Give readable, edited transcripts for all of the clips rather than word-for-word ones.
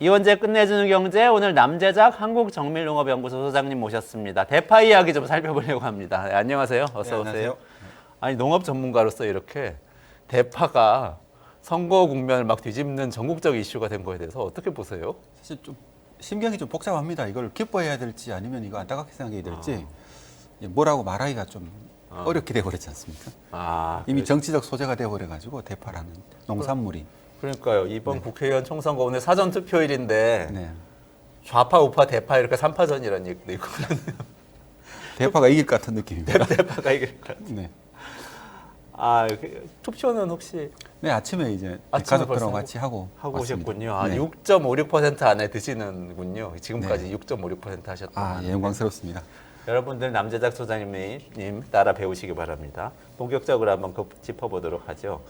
이원재 끝내주는 경제, 오늘 남재작 한국정밀농업연구소 소장님 모셨습니다. 대파 이야기 좀 살펴보려고 합니다. 네, 안녕하세요. 어서 네, 오세요. 안녕하세요. 아니 농업 전문가로서 이렇게 대파가 선거 국면을 막 뒤집는 전국적 이슈가 된 거에 대해서 어떻게 보세요? 사실 좀 심경이 좀 복잡합니다. 이걸 기뻐해야 될지 아니면 이거 안타깝게 생각해야 될지 뭐라고 말하기가 좀 어렵게 돼버렸지 않습니까? 이미 정치적 소재가 돼버려가지고 대파라는 농산물이. 그러니까요. 이번 국회의원 총선거 오늘 사전 투표일인데 네. 좌파, 우파, 대파 이렇게 3파전이라는 얘기도 있고 대파가 이길 것 같은 느낌입니다. 대파가 이길 것 같아요. 네. 투표는 혹시 네, 아침에 이제 아침에 가족들하고 벌써 같이 하고 왔습니다. 오셨군요. 네. 6.56% 안에 드시는군요. 지금까지 네. 6.56% 하셨다. 예, 영광스럽습니다. 여러분들 남재작 소장님 따라 배우시기 바랍니다. 본격적으로 한번 짚어보도록 하죠.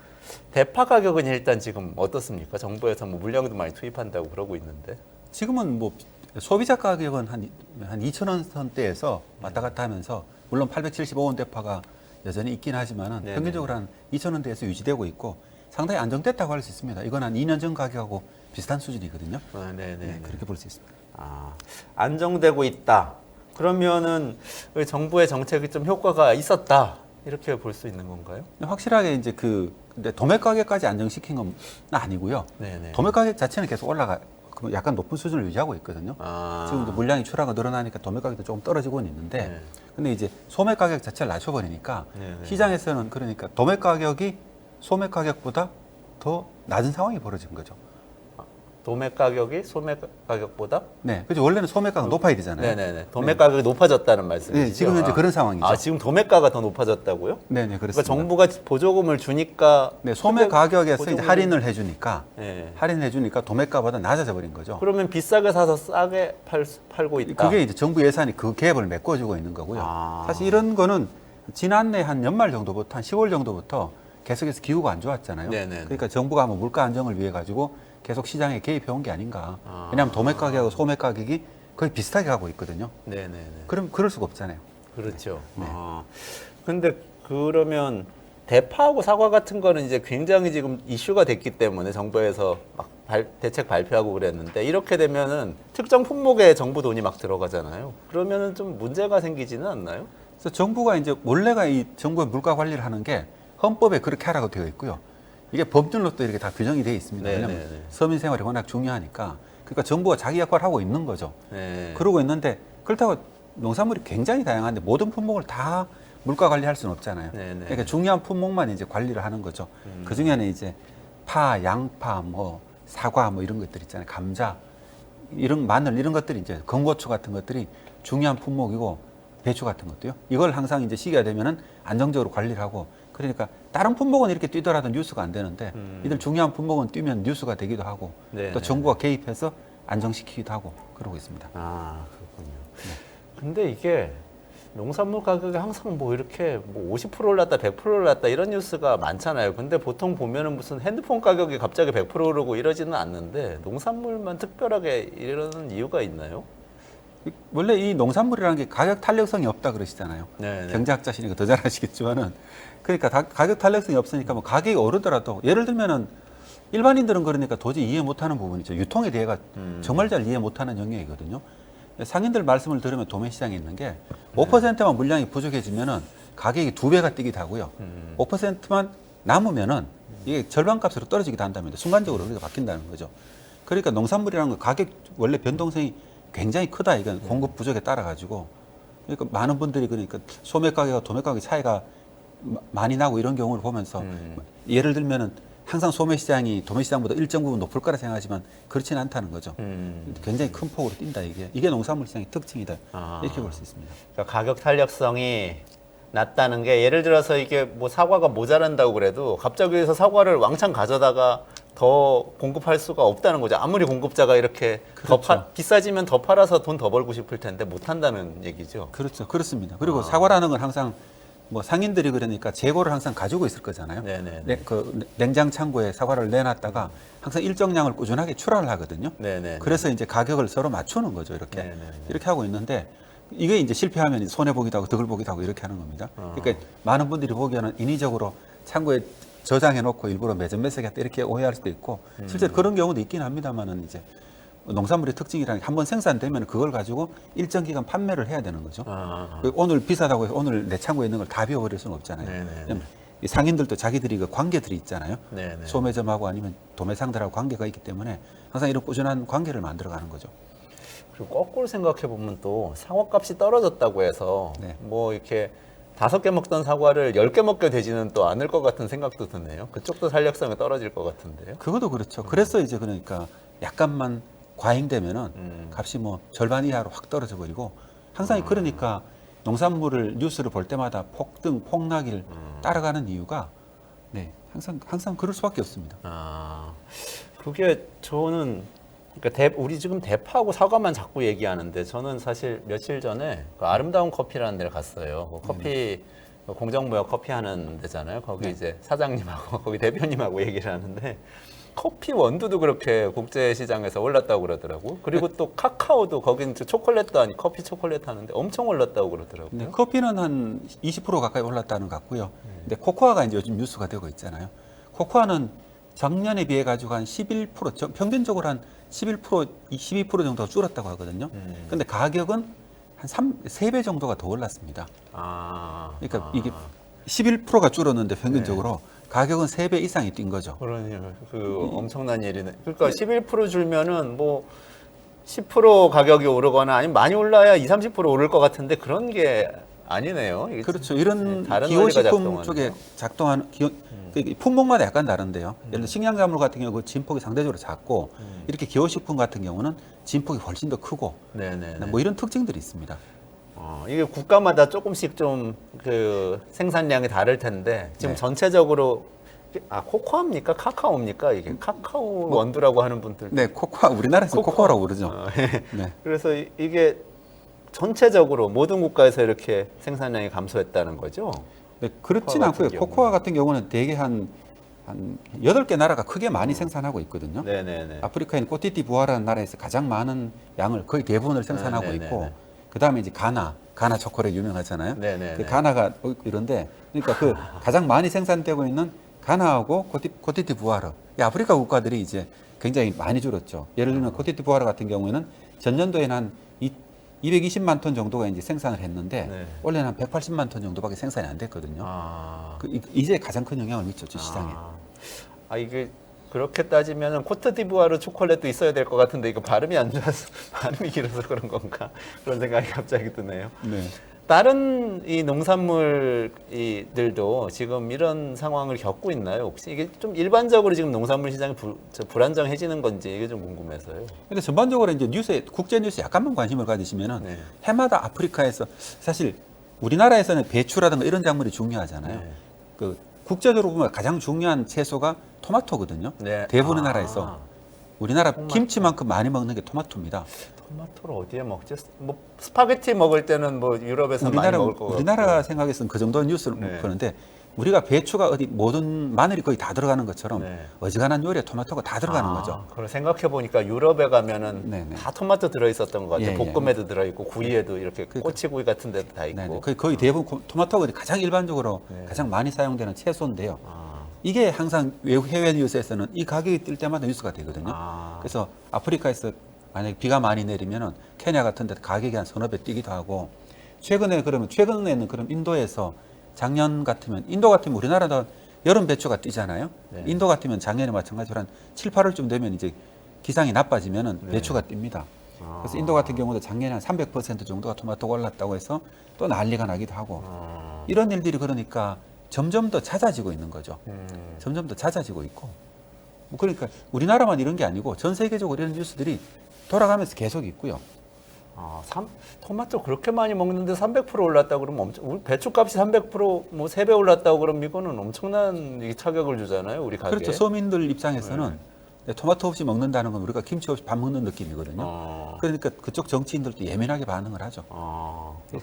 대파 가격은 일단 지금 어떻습니까? 정부에서 뭐 물량도 많이 투입한다고 그러고 있는데. 지금은 뭐 소비자 가격은 한 2,000원 선대에서 왔다 갔다 하면서 물론 875원 대파가 여전히 있긴 하지만은 네네. 평균적으로 한 2,000원대에서 유지되고 있고 상당히 안정됐다고 할 수 있습니다. 이건 한 2년 전 가격하고 비슷한 수준이거든요. 네, 그렇게 볼 수 있습니다. 안정되고 있다. 그러면은 정부의 정책이 좀 효과가 있었다. 이렇게 볼 수 있는 건가요? 확실하게 이제 근데 도매 가격까지 안정시킨 건 아니고요. 네네. 도매 가격 자체는 계속 약간 높은 수준을 유지하고 있거든요. 지금 이제 물량이 출하가 늘어나니까 도매 가격도 조금 떨어지고는 있는데, 네. 근데 이제 소매 가격 자체를 낮춰버리니까 네네. 시장에서는 그러니까 도매 가격이 소매 가격보다 더 낮은 상황이 벌어진 거죠. 도매 가격이 소매 가격보다? 네, 그죠. 원래는 소매가가 높아야 되잖아요. 네네네. 도매 가격이 높아졌다는 말씀이시죠? 네, 지금 현재 그런 상황이죠. 지금 도매가가 더 높아졌다고요? 네네, 그러니까 그렇습니다. 정부가 보조금을 주니까 네, 소매 가격에서 이제 보조금을- 할인을 해주니까 네. 할인해주니까 도매가보다 낮아져 버린 거죠. 그러면 비싸게 사서 싸게 팔고 있다. 그게 이제 정부 예산이 그 갭을 메꿔주고 있는 거고요. 사실 이런 거는 지난해 한 연말 정도부터 한 10월 정도부터 계속해서 기후가 안 좋았잖아요. 네네네. 그러니까 정부가 뭐 물가 안정을 위해 가지고 계속 시장에 개입해 온 게 아닌가. 왜냐하면 도매 가격하고 소매 가격이 거의 비슷하게 가고 있거든요. 네네네. 그럼 그럴 수가 없잖아요. 그렇죠. 네. 근데 그러면 대파하고 사과 같은 거는 이제 굉장히 지금 이슈가 됐기 때문에 정부에서 막 대책 발표하고 그랬는데 이렇게 되면은 특정 품목에 정부 돈이 막 들어가잖아요. 그러면은 좀 문제가 생기지는 않나요? 그래서 정부가 이제 원래가 이 정부의 물가 관리를 하는 게 헌법에 그렇게 하라고 되어 있고요. 이게 법률로도 이렇게 다 규정이 되어 있습니다. 왜냐하면 네네네. 서민 생활이 워낙 중요하니까. 그러니까 정부가 자기 역할을 하고 있는 거죠. 네. 그러고 있는데 그렇다고 농산물이 굉장히 다양한데 모든 품목을 다 물가 관리할 수는 없잖아요. 네네. 그러니까 중요한 품목만 이제 관리를 하는 거죠. 그 중에는 이제 파, 양파, 뭐 사과 뭐 이런 것들 있잖아요. 감자, 이런 마늘 이런 것들이 이제 건고추 같은 것들이 중요한 품목이고 배추 같은 것도요. 이걸 항상 이제 시기가 되면은 안정적으로 관리를 하고 그러니까 다른 품목은 이렇게 뛰더라도 뉴스가 안 되는데 이들 중요한 품목은 뛰면 뉴스가 되기도 하고 네네. 또 정부가 개입해서 안정시키기도 하고 그러고 있습니다. 그렇군요. 근데 이게 농산물 가격이 항상 뭐 이렇게 뭐 50% 올랐다, 100% 올랐다 이런 뉴스가 많잖아요. 근데 보통 보면은 무슨 핸드폰 가격이 갑자기 100% 오르고 이러지는 않는데 농산물만 특별하게 이러는 이유가 있나요? 원래 이 농산물이라는 게 가격 탄력성이 없다 그러시잖아요. 네네. 경제학자시니까 더 잘 아시겠지만은 그러니까 가격 탄력성이 없으니까 뭐 가격이 오르더라도 예를 들면은 일반인들은 그러니까 도저히 이해 못하는 부분이죠. 유통에 대해가 정말 잘 이해 못하는 영역이거든요. 상인들 말씀을 들으면 도매시장에 있는 게 5%만 물량이 부족해지면은 가격이 2배가 뛰기도 하고요. 5%만 남으면은 이게 절반값으로 떨어지기도 한다면 순간적으로 그렇게 바뀐다는 거죠. 그러니까 농산물이라는 거 가격 원래 변동성이 굉장히 크다. 이건 공급 부족에 따라 가지고 그러니까 많은 분들이 그러니까 소매 가격과 도매 가격 차이가 많이 나고 이런 경우를 보면서 예를 들면은 항상 소매 시장이 도매 시장보다 일정 부분 높을 거라 생각하지만 그렇지는 않다는 거죠. 굉장히 큰 폭으로 뛴다 이게 농산물 시장의 특징이다 이렇게 볼 수 있습니다. 그러니까 가격 탄력성이 낮다는 게 예를 들어서 이게 뭐 사과가 모자란다고 그래도 갑자기 해서 사과를 왕창 가져다가 더 공급할 수가 없다는 거죠. 아무리 공급자가 이렇게 그렇죠. 비싸지면 더 팔아서 돈 더 벌고 싶을 텐데 못 한다는 얘기죠. 그렇죠. 그렇습니다. 그리고 사과라는 건 항상 뭐 상인들이 그러니까 재고를 항상 가지고 있을 거잖아요. 네네. 그 냉장 창고에 사과를 내놨다가 항상 일정량을 꾸준하게 출하를 하거든요. 네네. 그래서 이제 가격을 서로 맞추는 거죠. 이렇게 네네네. 이렇게 하고 있는데 이게 이제 실패하면 손해 보기도 하고 덕을 보기도 하고 이렇게 하는 겁니다. 그러니까 많은 분들이 보기에는 인위적으로 창고에 저장해 놓고 일부러 매점 매석했다 이렇게 오해할 수도 있고 실제로 그런 경우도 있긴 합니다만은 이제 농산물의 특징이라는 게 한번 생산되면 그걸 가지고 일정 기간 판매를 해야 되는 거죠. 아. 오늘 비싸다고 해서 오늘 내 창고에 있는 걸 다 비워버릴 수는 없잖아요. 네네. 왜냐면 이 상인들도 자기들이 그 관계들이 있잖아요. 네네. 소매점하고 아니면 도매상들하고 관계가 있기 때문에 항상 이런 꾸준한 관계를 만들어가는 거죠. 그리고 거꾸로 생각해 보면 또 사과값이 떨어졌다고 해서 네. 뭐 이렇게 5개 먹던 사과를 10개 먹게 되지는 또 않을 것 같은 생각도 드네요. 그쪽도 탄력성이 떨어질 것 같은데요. 그것도 그렇죠. 그래서 이제 그러니까 약간만 과잉되면은 음. 값이 뭐 절반 이하로 확 떨어져 버리고 항상 그러니까 농산물을 뉴스를 볼 때마다 폭등, 폭락을 따라가는 이유가 네, 항상 그럴 수밖에 없습니다. 아, 그게 저는 그러니까 우리 지금 대파하고 사과만 자꾸 얘기하는데 저는 사실 며칠 전에 그 아름다운 커피라는 데를 갔어요. 그 커피 공정무역 커피 하는 데잖아요. 거기 네. 이제 사장님하고 거기 대표님하고 얘기를 하는데 커피 원두도 그렇게 국제 시장에서 올랐다고 그러더라고. 그리고 또 카카오도 거긴 초콜릿도 아니 커피 초콜릿 하는데 엄청 올랐다고 그러더라고요. 네, 커피는 한 20% 가까이 올랐다는 것 같고요. 근데 코코아가 이제 요즘 뉴스가 되고 있잖아요. 코코아는 작년에 비해 가지고 한 11%, 평균적으로 한 11%, 12% 정도가 줄었다고 하거든요. 근데 가격은 한 3배 정도가 더 올랐습니다. 아, 그러니까 이게 11%가 줄었는데 평균적으로 가격은 3배 이상이 뛴 거죠. 그러네요. 그 엄청난 일이네. 그러니까 11% 줄면은 뭐 10% 가격이 오르거나 아니면 많이 올라야 20, 30% 오를 것 같은데 그런 게 아니네요. 이게 그렇죠. 이런 다른 기호식품 원리가 쪽에 작동하는 그 품목마다 약간 다른데요. 예를 들어 식량작물 같은 경우 그 진폭이 상대적으로 작고 이렇게 기호식품 같은 경우는 진폭이 훨씬 더 크고 네네. 뭐 이런 특징들이 있습니다. 이게 국가마다 조금씩 좀 그 생산량이 다를 텐데 지금 네. 전체적으로 코코아입니까? 카카오입니까? 이게 카카오 원두라고 하는 분들. 네, 코코아 우리나라에서 코코아라고 부르죠. 예. 네. 그래서 이게 전체적으로 모든 국가에서 이렇게 생산량이 감소했다는 거죠. 네, 그렇진 코코아 같은 않고요. 경우는. 코코아 같은 경우는 대개 한 8개 나라가 크게 많이 생산하고 있거든요. 네네네. 아프리카에 있는 코티디부아라는 나라에서 가장 많은 양을 거의 대부분을 생산하고 네네네. 있고 그다음에 이제 가나 초콜릿 유명하잖아요. 네네네. 그 가나가 이런데 그러니까 그 가장 많이 생산되고 있는 가나하고 코티디부아르 이 아프리카 국가들이 이제 굉장히 많이 줄었죠. 예를 들면 코티디부아르 같은 경우에는 전년도에는 한 220만 톤 정도가 이제 생산을 했는데 네. 원래는 한 180만 톤 정도밖에 생산이 안 됐거든요. 아. 이제 가장 큰 영향을 미쳤죠 시장에. 이게 그렇게 따지면 코트디부아르 초콜릿도 있어야 될 것 같은데 이거 발음이 안 좋아서 발음이 길어서 그런 건가 그런 생각이 갑자기 드네요. 네. 다른 이 농산물들도 지금 이런 상황을 겪고 있나요? 혹시 이게 좀 일반적으로 지금 농산물 시장이 불안정해지는 건지 이게 좀 궁금해서요. 근데 전반적으로 이제 뉴스에 국제 뉴스에 약간만 관심을 가지시면은 네. 해마다 아프리카에서 사실 우리나라에서는 배추라든가 이런 작물이 중요하잖아요. 네. 그 국제적으로 보면 가장 중요한 채소가 토마토거든요. 네. 대부분의 나라에서 우리나라 토마토. 김치만큼 많이 먹는 게 토마토입니다. 토마토를 어디에 먹지? 뭐 스파게티 먹을 때는 뭐 유럽에서 많이 먹을 거 같고. 우리나라 생각에서는 그 정도 뉴스를 네. 보는데 우리가 배추가 어디 모든 마늘이 거의 다 들어가는 것처럼 네. 어지간한 요리에 토마토가 다 들어가는 거죠. 그걸 생각해 보니까 유럽에 가면은 네네. 다 토마토 들어 있었던 것 같아요. 예, 예. 볶음에도 들어 있고 구이에도 이렇게 그러니까. 꼬치구이 같은 데도 다 있고. 네, 거의 대부분 토마토가 가장 일반적으로 네. 가장 많이 사용되는 채소인데요. 아. 이게 항상 외국 해외 뉴스에서는 이 가격이 뛸 때마다 뉴스가 되거든요. 아. 그래서 아프리카에서 만약에 비가 많이 내리면은 케냐 같은 데 가격이 한 서너 배 뛰기도 하고 최근에는 그럼 인도에서 작년 같으면 인도 같으면 우리나라도 여름 배추가 뛰잖아요. 네. 인도 같으면 작년에 마찬가지로 한 7, 8월쯤 되면 이제 기상이 나빠지면은 네. 배추가 뜁니다. 아. 그래서 인도 같은 경우도 작년에 한 300% 정도가 토마토가 올랐다고 해서 또 난리가 나기도 하고 이런 일들이 그러니까 점점 더 잦아지고 있는 거죠. 점점 더 잦아지고 있고. 뭐 그러니까 우리나라만 이런 게 아니고 전 세계적으로 이런 뉴스들이 돌아가면서 계속 있고요. 토마토 그렇게 많이 먹는데 300% 올랐다 그러면 우리 배추값이 300%뭐 3배 올랐다고 그러면 이거는 엄청난 이 타격을 주잖아요, 우리 가게에. 그렇죠. 서민들 입장에서는 토마토 없이 먹는다는 건 우리가 김치 없이 밥 먹는 느낌이거든요. 그러니까 그쪽 정치인들도 예민하게 반응을 하죠.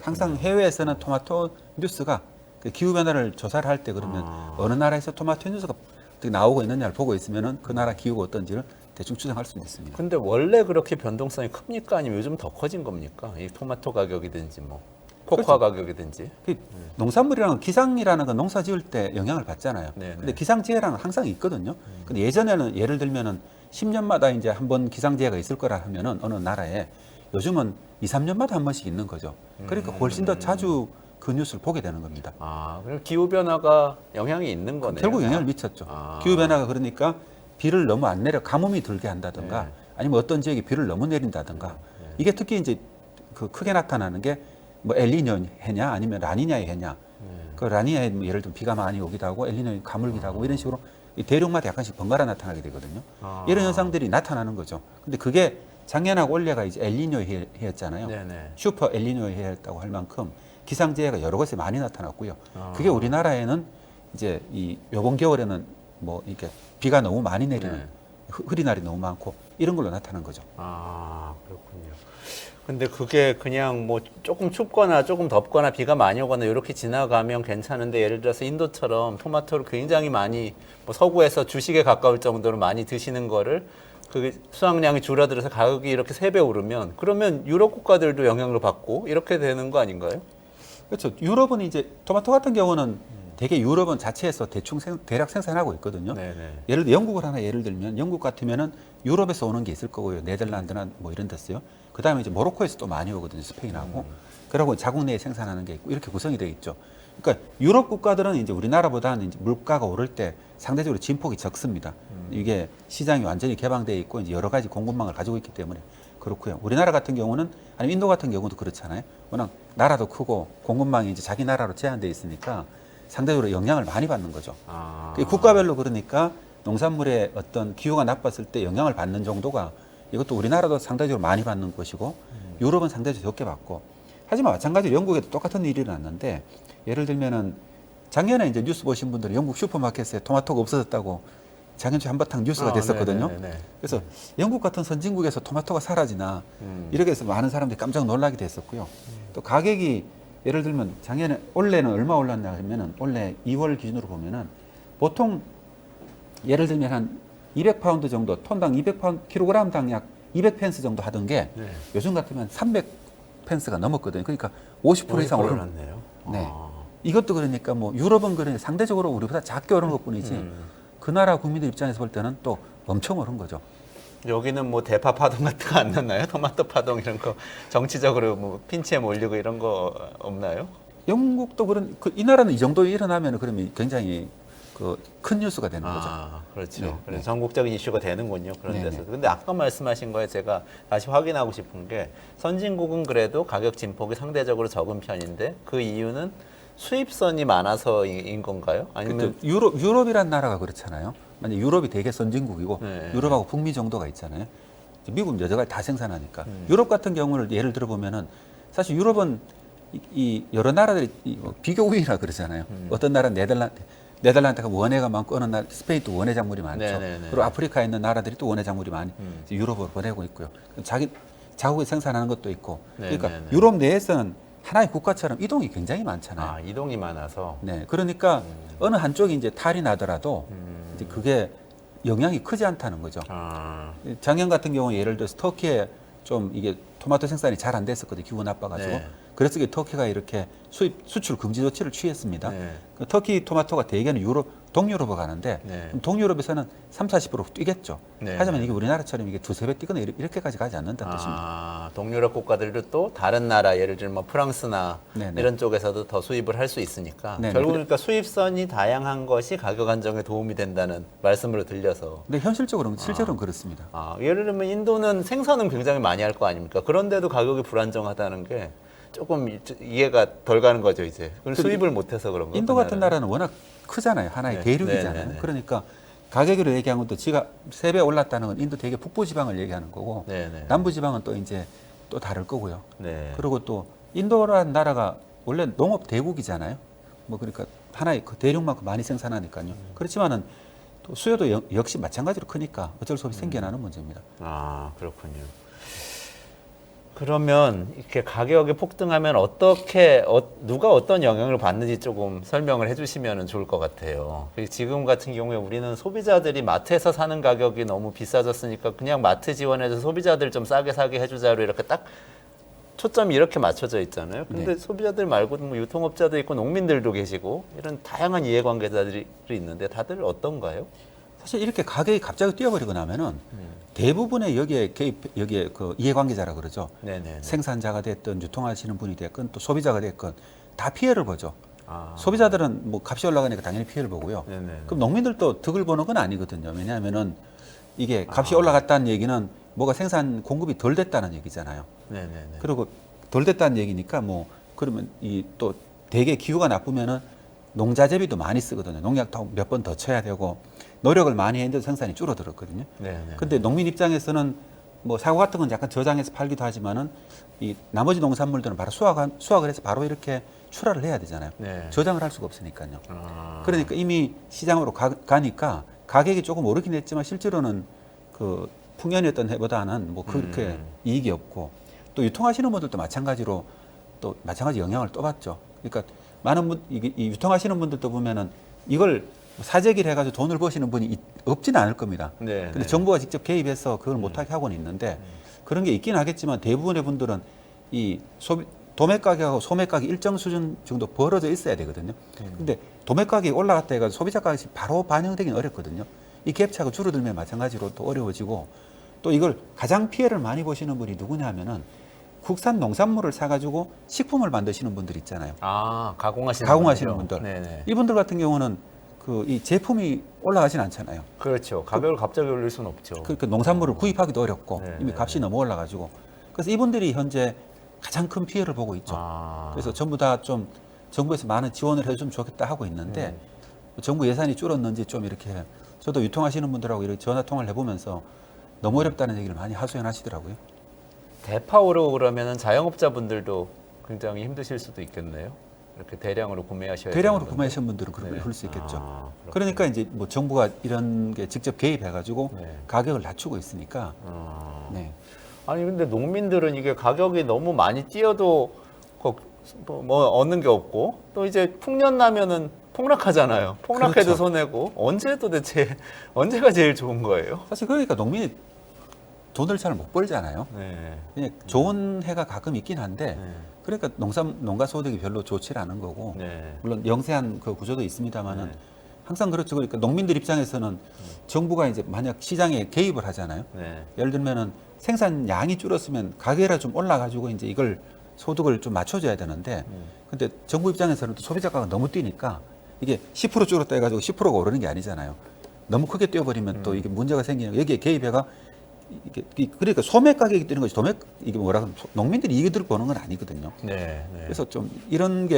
항상 해외에서는 토마토 뉴스가 그 기후변화를 조사를 할 때 그러면 어느 나라에서 토마토 뉴스가 나오고 있느냐를 보고 있으면은 그 나라 기후가 어떤지를 대충 추정할 수 있습니다. 근데 원래 그렇게 변동성이 큽니까? 아니면 요즘 더 커진 겁니까? 이 토마토 가격이든지 뭐 코코아 가격이든지. 그 농산물이라는 건 기상이라는 건 농사 지을 때 영향을 받잖아요. 네, 근데 네. 기상재해라는 건 항상 있거든요. 근데 예전에는 예를 들면은 10년마다 이제 한 번 기상재해가 있을 거라 하면은 어느 나라에 요즘은 2, 3년마다 한 번씩 있는 거죠. 그러니까 훨씬 더 자주 그 뉴스를 보게 되는 겁니다. 아, 그럼 기후 변화가 영향이 있는 거네요. 결국 영향을 미쳤죠. 아. 기후 변화가 그러니까 비를 너무 안 내려 가뭄이 들게 한다든가 네. 아니면 어떤 지역에 비를 너무 내린다든가 이게 특히 이제 그 크게 나타나는 게 뭐 엘니뇨 해냐 아니면 라니냐의 해냐. 그 라니냐에 뭐 예를 들면 비가 많이 오기도 하고 엘니뇨에 가물기도 하고 이런 식으로 이 대륙마다 약간씩 번갈아 나타나게 되거든요. 이런 현상들이 나타나는 거죠. 근데 그게 작년하고 올해가 이제 엘니뇨 해였잖아요. 네네. 슈퍼 엘니뇨 해였다고 할 만큼 기상재해가 여러 곳에 많이 나타났고요. 그게 우리나라에는 이제 이 요번 겨울에는 뭐 이렇게 비가 너무 많이 내리는 네. 흐린 날이 너무 많고 이런 걸로 나타난 거죠. 아, 그렇군요. 근데 그게 그냥 뭐 조금 춥거나 조금 덥거나 비가 많이 오거나 이렇게 지나가면 괜찮은데 예를 들어서 인도처럼 토마토를 굉장히 많이 뭐 서구에서 주식에 가까울 정도로 많이 드시는 거를 그 수확량이 줄어들어서 가격이 이렇게 3배 오르면 그러면 유럽 국가들도 영향을 받고 이렇게 되는 거 아닌가요? 그렇죠. 유럽은 이제 토마토 같은 경우는 되게 유럽은 자체에서 대략 생산하고 있거든요. 네네. 예를 들어 영국을 하나 예를 들면 영국 같으면은 유럽에서 오는 게 있을 거고요. 네덜란드나 뭐 이런 데서요. 그 다음에 이제 모로코에서 또 많이 오거든요. 스페인하고. 그러고 자국 내에 생산하는 게 있고 이렇게 구성이 되어 있죠. 그러니까 유럽 국가들은 이제 우리나라보다는 이제 물가가 오를 때 상대적으로 진폭이 적습니다. 이게 시장이 완전히 개방되어 있고 이제 여러 가지 공급망을 가지고 있기 때문에 그렇고요. 우리나라 같은 경우는 아니면 인도 같은 경우도 그렇잖아요. 워낙 나라도 크고 공급망이 이제 자기 나라로 제한되어 있으니까 상대적으로 영향을 많이 받는 거죠. 아. 국가별로 그러니까 농산물의 어떤 기후가 나빴을 때 영향을 받는 정도가 이것도 우리나라도 상대적으로 많이 받는 것이고 유럽은 상대적으로 적게 받고 하지만 마찬가지로 영국에도 똑같은 일이 일어났는데 예를 들면은 작년에 이제 뉴스 보신 분들은 영국 슈퍼마켓에 토마토가 없어졌다고 작년 초에 한바탕 뉴스가 됐었거든요. 네네네네. 그래서 영국 같은 선진국에서 토마토가 사라지나 이렇게 해서 많은 사람들이 깜짝 놀라게 됐었고요. 또 가격이 예를 들면 작년에 올해는 얼마 올랐나 하면은 올해 2월 기준으로 보면은 보통 예를 들면 한 200파운드 정도 톤당 200파운드 킬로그램당 약 200펜스 정도 하던 게 네. 요즘 같으면 300펜스가 넘었거든요. 그러니까 50% 이상 오른. 올랐네요. 네. 아. 이것도 그러니까 뭐 유럽은 그러니 상대적으로 우리보다 작게 오른 것뿐이지 그 나라 국민들 입장에서 볼 때는 또 엄청 오른 거죠. 여기는 뭐 대파 파동 같은 거 안 났나요? 토마토 파동 이런 거 정치적으로 뭐 핀치에 몰리고 이런 거 없나요? 영국도 그런 이 나라는 이 정도 일어나면 그러면 굉장히 그 큰 뉴스가 되는 거죠. 아, 그렇죠. 네, 그래서 네. 전국적인 이슈가 되는군요. 그런 네, 데서. 네. 근데 아까 말씀하신 거에 제가 다시 확인하고 싶은 게 선진국은 그래도 가격 진폭이 상대적으로 적은 편인데 그 이유는 수입선이 많아서인 건가요? 아니면 그렇죠. 유럽이란 나라가 그렇잖아요. 만약 유럽이 되게 선진국이고 네. 유럽하고 북미 정도가 있잖아요. 미국은 여자가 다 생산하니까. 유럽 같은 경우를 예를 들어 보면은 사실 유럽은 이 여러 나라들이 뭐 비교 우위라 그러잖아요. 어떤 나라는 네덜란드가 원해가 많고 어느 나라 스페인도 원해 작물이 많죠. 네네네. 그리고 아프리카에 있는 나라들이 또 원해 작물이 많이 이제 유럽으로 보내고 있고요. 자국에 생산하는 것도 있고. 그러니까 네네네. 유럽 내에서는 하나의 국가처럼 이동이 굉장히 많잖아요. 아, 이동이 많아서 네, 그러니까 어느 한쪽이 이제 탈이 나더라도 이제 그게 영향이 크지 않다는 거죠. 아, 작년 같은 경우 예를 들어서 터키에 좀 이게 토마토 생산이 잘 안 됐었거든요. 기후 나빠가지고. 네. 그래서 이게 터키가 이렇게 수출 금지 조치를 취했습니다. 네. 그 터키 토마토가 대개는 동유럽으로 가는데 네. 그럼 동유럽에서는 30~40% 뛰겠죠. 네. 하지만 이게 우리나라처럼 이게 2~3배 뛰거나 이렇게까지 가지 않는다는 뜻입니다. 아, 동유럽 국가들도 또 다른 나라 예를 들면 뭐 프랑스나 네네. 이런 쪽에서도 더 수입을 할 수 있으니까 네네. 결국 그러니까 수입선이 다양한 것이 가격 안정에 도움이 된다는 말씀으로 들려서 근데 현실적으로는 실제로는 그렇습니다. 아, 예를 들면 인도는 생산은 굉장히 많이 할 거 아닙니까? 그런데도 가격이 불안정하다는 게 조금 이해가 덜 가는 거죠 이제. 그럼 수입을 못해서 그런 거. 인도 같은 나라는 워낙 크잖아요. 하나의 네. 대륙이잖아요. 네네네. 그러니까 가격으로 얘기한 것도 지가 3배 올랐다는 건 인도 되게 북부 지방을 얘기하는 거고 네네. 남부 지방은 또 이제 또 다를 거고요. 네. 그리고 또 인도라는 나라가 원래 농업 대국이잖아요. 뭐 그러니까 하나의 그 대륙만큼 많이 생산하니까요. 그렇지만은 또 수요도 역시 마찬가지로 크니까 어쩔 수 없이 생겨나는 문제입니다. 아, 그렇군요. 그러면 이렇게 가격이 폭등하면 어떻게 누가 어떤 영향을 받는지 조금 설명을 해주시면 좋을 것 같아요. 지금 같은 경우에 우리는 소비자들이 마트에서 사는 가격이 너무 비싸졌으니까 그냥 마트 지원해서 소비자들 좀 싸게 사게 해주자로 이렇게 딱 초점이 이렇게 맞춰져 있잖아요. 근데 네. 소비자들 말고도 뭐 유통업자도 있고 농민들도 계시고 이런 다양한 이해관계자들이 있는데 다들 어떤가요? 사실 이렇게 가격이 갑자기 뛰어버리고 나면은 대부분의 여기에 그 이해관계자라 그러죠. 네네. 생산자가 됐든 유통하시는 분이 됐건 또 소비자가 됐건 다 피해를 보죠. 아. 소비자들은 뭐 값이 올라가니까 당연히 피해를 보고요. 네네. 그럼 농민들도 득을 보는 건 아니거든요. 왜냐하면은 이게 값이 올라갔다는 얘기는 뭐가 생산 공급이 덜 됐다는 얘기잖아요. 네네네. 그리고 덜 됐다는 얘기니까 뭐 그러면 이 또 대개 기후가 나쁘면은 농자재비도 많이 쓰거든요. 농약도 몇 번 더 쳐야 되고 노력을 많이 했는데 생산이 줄어들었거든요. 네네. 근데 농민 입장에서는 뭐 사과 같은 건 약간 저장해서 팔기도 하지만은 이 나머지 농산물들은 바로 수확을 해서 바로 이렇게 출하를 해야 되잖아요. 네. 저장을 할 수가 없으니까요. 아. 그러니까 이미 시장으로 가니까 가격이 조금 오르긴 했지만 실제로는 그 풍년이었던 해보다는 뭐 그렇게 이익이 없고 또 유통하시는 분들도 마찬가지로 또 마찬가지 영향을 또 받죠. 그러니까 많은 이 유통하시는 분들도 보면은 이걸 사재기를 해가지고 돈을 버시는 분이 없지는 않을 겁니다. 네. 근데 정부가 직접 개입해서 그걸 못하게 하고는 있는데 그런 게 있긴 하겠지만 대부분의 분들은 이 도매 가격하고 소매 가격 일정 수준 정도 벌어져 있어야 되거든요. 근데 도매 가격이 올라갔다 해가지고 소비자 가격이 바로 반영되기는 어렵거든요. 이 갭차가 줄어들면 마찬가지로 또 어려워지고 또 이걸 가장 피해를 많이 보시는 분이 누구냐 하면은 국산 농산물을 사가지고 식품을 만드시는 분들 있잖아요. 아, 가공하시는 가공하시는 분들요? 분들. 네네. 이분들 같은 경우는 그 이 제품이 올라가진 않잖아요. 그렇죠. 가격을 갑자기 올릴 수는 없죠. 그 농산물을 구입하기도 어렵고 네, 이미 네, 값이 너무 올라가지고 그래서 이분들이 현재 가장 큰 피해를 보고 있죠. 아. 그래서 전부 다 좀 정부에서 많은 지원을 해주면 좋겠다 하고 있는데 정부 예산이 줄었는지 좀 이렇게 저도 유통하시는 분들하고 이렇게 전화 통화를 해보면서 너무 어렵다는 얘기를 많이 하소연하시더라고요. 대파오로 그러면은 자영업자분들도 굉장히 힘드실 수도 있겠네요. 이렇게 대량으로 구매하셔야 대량으로 되는 구매하시는 분들은 그렇게 네. 그럴 수 있겠죠. 아, 그렇군요. 그러니까 이제 뭐 정부가 이런 게 직접 개입해가지고 네. 가격을 낮추고 있으니까. 아. 네. 아니 근데 농민들은 이게 가격이 너무 많이 뛰어도 뭐 얻는 게 없고 또 이제 풍년 나면은 폭락하잖아요. 폭락해도 그렇죠. 손해고 언제 도대체 언제가 제일 좋은 거예요? 사실 그러니까 농민이 돈을 잘 못 벌잖아요. 네. 그냥 좋은 해가 가끔 있긴 한데 네. 그러니까 농가 소득이 별로 좋지 않은 거고 네. 물론 영세한 그 구조도 있습니다만은 네. 항상 그렇죠. 그러니까 농민들 입장에서는 정부가 이제 만약 시장에 개입을 하잖아요. 네. 예를 들면은 생산량이 줄었으면 가격이라 좀 올라가지고 이제 이걸 소득을 좀 맞춰줘야 되는데 근데 정부 입장에서는 또 소비자 가가 너무 뛰니까 이게 10% 줄었다 해가지고 10%가 오르는 게 아니잖아요. 너무 크게 뛰어버리면 또 이게 문제가 생기는 거. 여기에 개입해가 이게 그러니까 소매 가격이 뛰는 거지 이게 뭐라 그러면 농민들이 이익을 보는 건 아니거든요. 네. 네. 그래서 좀 이런 게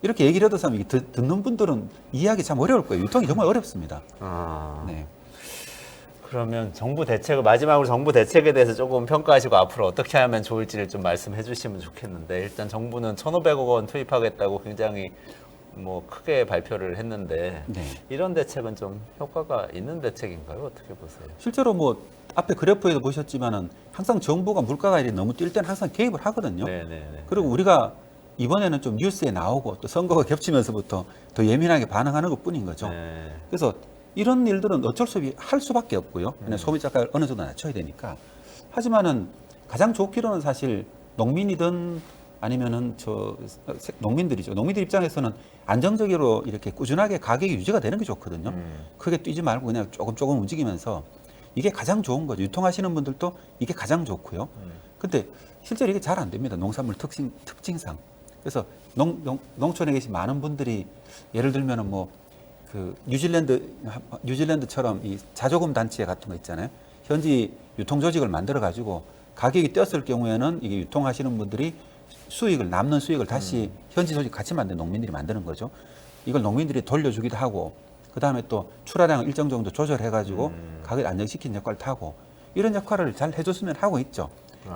이렇게 얘기를 해도 참 듣는 분들은 이해하기 참 어려울 거예요. 유통이 정말 어렵습니다. 아. 네. 그러면 정부 대책을 마지막으로 정부 대책에 대해서 조금 평가하시고 앞으로 어떻게 하면 좋을지를 좀 말씀해 주시면 좋겠는데 일단 정부는 1,500억 원 투입하겠다고 굉장히 뭐 크게 발표를 했는데 네. 이런 대책은 좀 효과가 있는 대책인가요? 어떻게 보세요? 실제로 뭐 앞에 그래프에도 보셨지만은 항상 정부가 물가가 이렇게 너무 뛸 때는 항상 개입을 하거든요. 네네네. 그리고 우리가 이번에는 좀 뉴스에 나오고 또 선거가 겹치면서부터 더 예민하게 반응하는 것 뿐인 거죠. 네. 그래서 이런 일들은 어쩔 수 없이 할 수밖에 없고요. 그냥 소비자가 어느 정도 낮춰야 되니까. 하지만은 가장 좋기로는 사실 농민이든 아니면은 농민들이죠. 농민들 입장에서는 안정적으로 이렇게 꾸준하게 가격이 유지가 되는 게 좋거든요. 크게 뛰지 말고 그냥 조금 움직이면서 이게 가장 좋은 거죠. 유통하시는 분들도 이게 가장 좋고요. 근데 실제로 이게 잘 안 됩니다. 농산물 특징상. 그래서 농촌에 계신 많은 분들이 예를 들면은 뭐 그 뉴질랜드처럼 이 자조금 단체 같은 거 있잖아요. 현지 유통 조직을 만들어 가지고 가격이 뛰었을 경우에는 이게 유통하시는 분들이 남는 수익을 다시 현지 조직 같이 만든 농민들이 만드는 거죠. 이걸 농민들이 돌려주기도 하고 그 다음에 또 출하량을 일정 정도 조절해 가지고 가격을 안정시키는 역할을 하고 이런 역할을 잘 해줬으면 하고 있죠.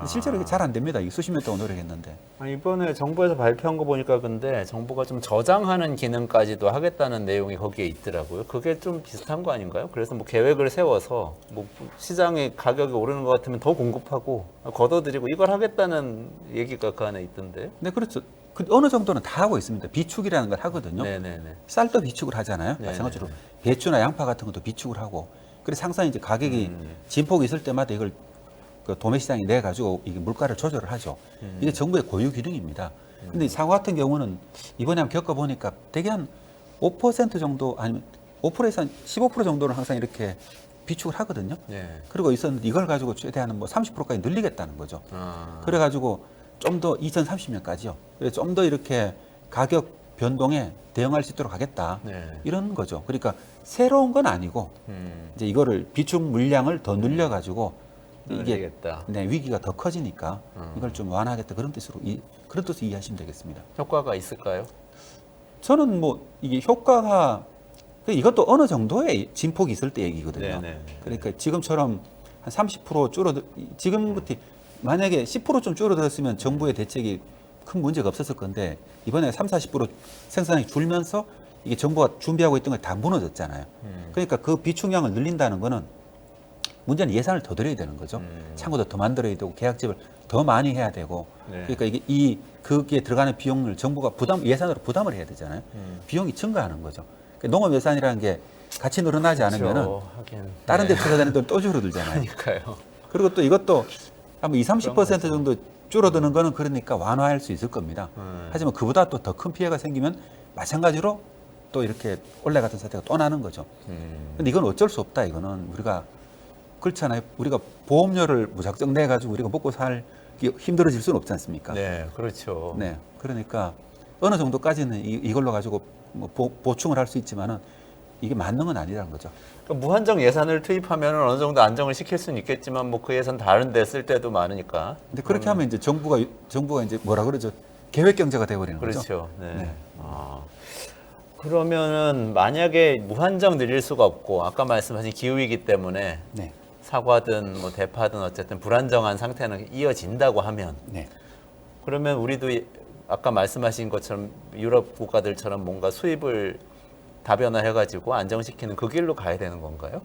실제로 이게 잘 안 됩니다. 이게 수십 년 동안 노력했는데. 이번에 정부에서 발표한 거 보니까 근데 정부가 좀 저장하는 기능까지도 하겠다는 내용이 거기에 있더라고요. 그게 좀 비슷한 거 아닌가요? 그래서 뭐 계획을 세워서 뭐 시장에 가격이 오르는 것 같으면 더 공급하고 걷어들이고 이걸 하겠다는 얘기가 그 안에 있던데요. 네, 그렇죠. 어느 정도는 다 하고 있습니다. 비축이라는 걸 하거든요. 네네네. 쌀도 비축을 하잖아요. 네네. 마찬가지로 배추나 양파 같은 것도 비축을 하고. 그래서 항상 이제 가격이 진폭이 있을 때마다 이걸 그 도매 시장에 내 가지고 이게 물가를 조절을 하죠. 이게 정부의 고유 기능입니다. 근데 사과 같은 경우는 이번에 한번 겪어보니까 대개 한 5% 정도 아니면 5%에서 한 15% 정도는 항상 이렇게 비축을 하거든요. 네. 그리고 있었는데 이걸 가지고 최대한 뭐 30%까지 늘리겠다는 거죠. 아. 그래가지고 좀 더 2030년까지요. 그래서 좀 더 이렇게 가격 변동에 대응할 수 있도록 하겠다. 네. 이런 거죠. 그러니까 새로운 건 아니고 이제 이거를 비축 물량을 더 늘려가지고 이게 늘리겠다. 네, 위기가 더 커지니까 이걸 좀 완화하겠다 그런 뜻으로 그런 뜻을 이해하시면 되겠습니다. 효과가 있을까요? 저는 뭐 이게 효과가 이것도 어느 정도의 진폭이 있을 때 얘기거든요. 네네. 그러니까 지금처럼 한 30% 줄어들 지금부터 만약에 10%좀 줄어들었으면 정부의 대책이 큰 문제가 없었을 건데 이번에 30-40% 생산량이 줄면서 이게 정부가 준비하고 있던 게 다 무너졌잖아요. 그러니까 그 비축량을 늘린다는 거는 문제는 예산을 더 들여야 되는 거죠. 창고도 더 만들어야 되고 계약집을 더 많이 해야 되고 네. 그러니까 그게 들어가는 비용을 정부가 예산으로 부담을 해야 되잖아요. 비용이 증가하는 거죠. 그러니까 농업 예산이라는 게 같이 늘어나지 않으면은 하긴. 다른 데 투자되는 돈 또 줄어들잖아요. 그러니까요. 그리고 또 이것도 한번 20-30% 정도 줄어드는 거는 그러니까 완화할 수 있을 겁니다. 하지만 그보다 또 더 큰 피해가 생기면 마찬가지로 또 이렇게 원래 같은 사태가 또 나는 거죠. 근데 이건 어쩔 수 없다. 이거는 우리가 그렇잖아요. 우리가 보험료를 무작정 내 가지고 우리가 먹고 살기 힘들어질 수는 없지 않습니까? 네, 그렇죠. 네. 그러니까 어느 정도까지는 이걸로 가지고 뭐 보충을 할 수 있지만은 이게 맞는 건 아니라는 거죠. 그러니까 무한정 예산을 투입하면 어느 정도 안정을 시킬 수는 있겠지만 뭐 그 예산 다른 데 쓸 때도 많으니까. 근데 그렇게 하면 이제 정부가 이제 뭐라 그러죠? 계획 경제가 돼버리는 거죠. 그렇죠. 네. 네. 아, 그러면은 만약에 무한정 늘릴 수가 없고 아까 말씀하신 기후위기 때문에 네. 사과든 뭐 대파든 어쨌든 불안정한 상태는 이어진다고 하면 네. 그러면 우리도 아까 말씀하신 것처럼 유럽 국가들처럼 뭔가 수입을 다변화해가지고 안정시키는 그 길로 가야 되는 건가요?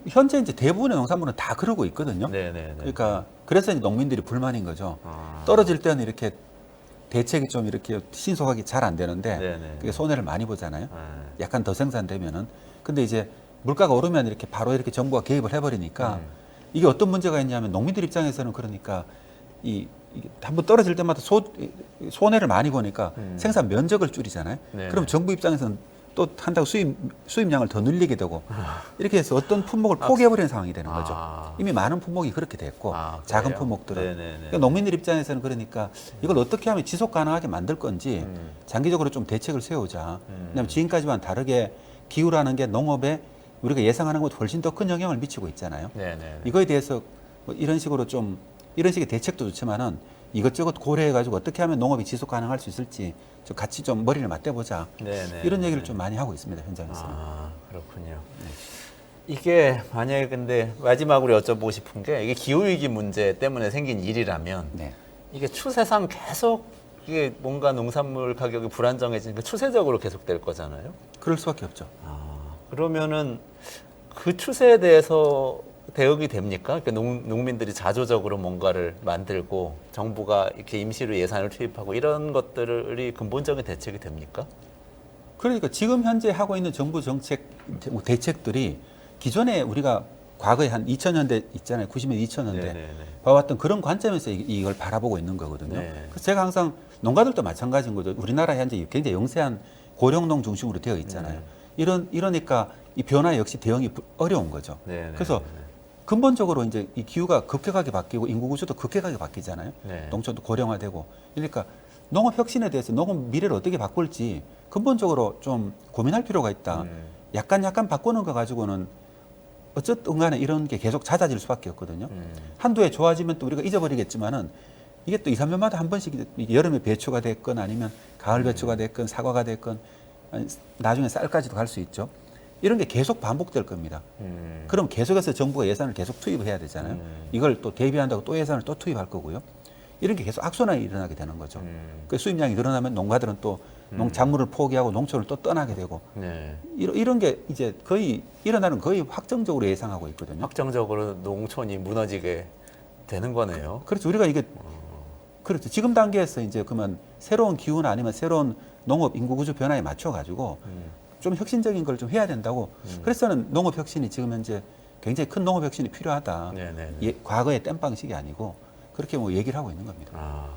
현재 이제 대부분의 농산물은 다 그러고 있거든요. 네네. 그러니까 그래서 이제 농민들이 불만인 거죠. 아. 떨어질 때는 이렇게 대책이 좀 이렇게 신속하게 잘 안 되는데 네네. 그게 손해를 많이 보잖아요. 아. 약간 더 생산되면은. 근데 이제 물가가 오르면 이렇게 바로 이렇게 정부가 개입을 해버리니까 이게 어떤 문제가 있냐면 농민들 입장에서는 그러니까 이게 한번 떨어질 때마다 손해를 많이 보니까 생산 면적을 줄이잖아요. 네네. 그럼 정부 입장에서는 또 한다고 수입량을 더 늘리게 되고 이렇게 해서 어떤 품목을 포기해버리는 상황이 되는 거죠. 아. 이미 많은 품목이 그렇게 됐고 아, 작은 그래요? 품목들은 네네네. 그러니까 농민들 입장에서는 그러니까 이걸 어떻게 하면 지속 가능하게 만들 건지 장기적으로 좀 대책을 세우자. 왜냐하면 지금까지와는 다르게 기후라는 게 농업에 우리가 예상하는 것보다 훨씬 더 큰 영향을 미치고 있잖아요. 네네. 이거에 대해서 뭐 이런 식으로 좀 이런 식의 대책도 좋지만은 이것저것 고려해가지고 어떻게 하면 농업이 지속 가능할 수 있을지 좀 같이 좀 머리를 맞대보자. 네네. 이런 얘기를 좀 많이 하고 있습니다, 현장에서는. 아, 그렇군요. 이게 만약에 근데 마지막으로 여쭤보고 싶은 게 이게 기후위기 문제 때문에 생긴 일이라면 네. 이게 추세상 계속 이게 뭔가 농산물 가격이 불안정해지니까 추세적으로 계속될 거잖아요. 그럴 수밖에 없죠. 아, 그러면은 그 추세에 대해서 대응이 됩니까? 그러니까 농민들이 자조적으로 뭔가를 만들고 정부가 이렇게 임시로 예산을 투입하고 이런 것들이 근본적인 대책이 됩니까? 그러니까 지금 현재 하고 있는 정부 정책 뭐 대책들이 기존에 우리가 과거에 한 2000년대 있잖아요. 90년, 2000년대 네네네. 봐왔던 그런 관점에서 이걸 바라보고 있는 거거든요. 네. 그래서 제가 항상 농가들도 마찬가지인 거죠. 우리나라 현재 굉장히 영세한 고령농 중심으로 되어 있잖아요. 이러니까 이 변화 역시 대응이 어려운 거죠. 네네. 그래서 근본적으로 이제 이 기후가 급격하게 바뀌고 인구 구조도 급격하게 바뀌잖아요. 네. 농촌도 고령화되고. 그러니까 농업 혁신에 대해서 농업 미래를 어떻게 바꿀지 근본적으로 좀 고민할 필요가 있다. 약간 바꾸는 거 가지고는 어쨌든 간에 이런 게 계속 잦아질 수밖에 없거든요. 한두 해 좋아지면 또 우리가 잊어버리겠지만은 이게 또 2, 3년마다 한 번씩 여름에 배추가 됐건 아니면 가을 배추가 됐건 사과가 됐건 아니, 나중에 쌀까지도 갈 수 있죠. 이런 게 계속 반복될 겁니다. 그럼 계속해서 정부가 예산을 계속 투입을 해야 되잖아요. 이걸 또 대비한다고 또 예산을 또 투입할 거고요. 이런 게 계속 악순환이 일어나게 되는 거죠. 그 수입량이 늘어나면 농가들은 또 농작물을 포기하고 농촌을 또 떠나게 되고 네. 이런 게 이제 거의 일어나는 거의 확정적으로 예상하고 있거든요. 확정적으로 농촌이 무너지게 되는 거네요. 그렇죠. 우리가 이게 그렇죠. 지금 단계에서 이제 그러면 새로운 기후나 아니면 새로운 농업 인구 구조 변화에 맞춰 가지고 좀 혁신적인 걸 좀 해야 된다고. 그래서는 농업 혁신이 지금 현재 굉장히 큰 농업 혁신이 필요하다. 네네네. 과거의 땜방식이 아니고 그렇게 뭐 얘기를 하고 있는 겁니다. 아,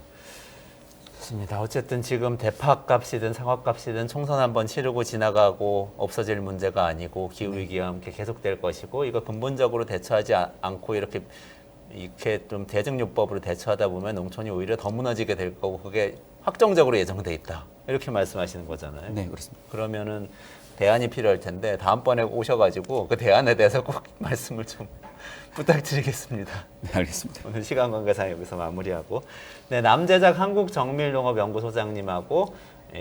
좋습니다. 어쨌든 지금 대파값이든 사과값이든 총선 한번 치르고 지나가고 없어질 문제가 아니고 기후위기와 함께 계속될 것이고 이거 근본적으로 대처하지 않고 이렇게 좀 대증요법으로 대처하다 보면 농촌이 오히려 더 무너지게 될 거고 그게 확정적으로 예정돼 있다. 이렇게 말씀하시는 거잖아요. 네, 그렇습니다. 그러면은 대안이 필요할 텐데 다음번에 오셔가지고 그 대안에 대해서 꼭 말씀을 좀 부탁드리겠습니다. 네, 알겠습니다. 오늘 시간 관계상 여기서 마무리하고 네, 남재작 한국정밀농업연구소장님하고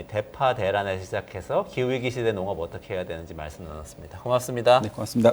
대파 대란에 시작해서 기후위기 시대 농업 어떻게 해야 되는지 말씀 나눴습니다. 고맙습니다. 네, 고맙습니다.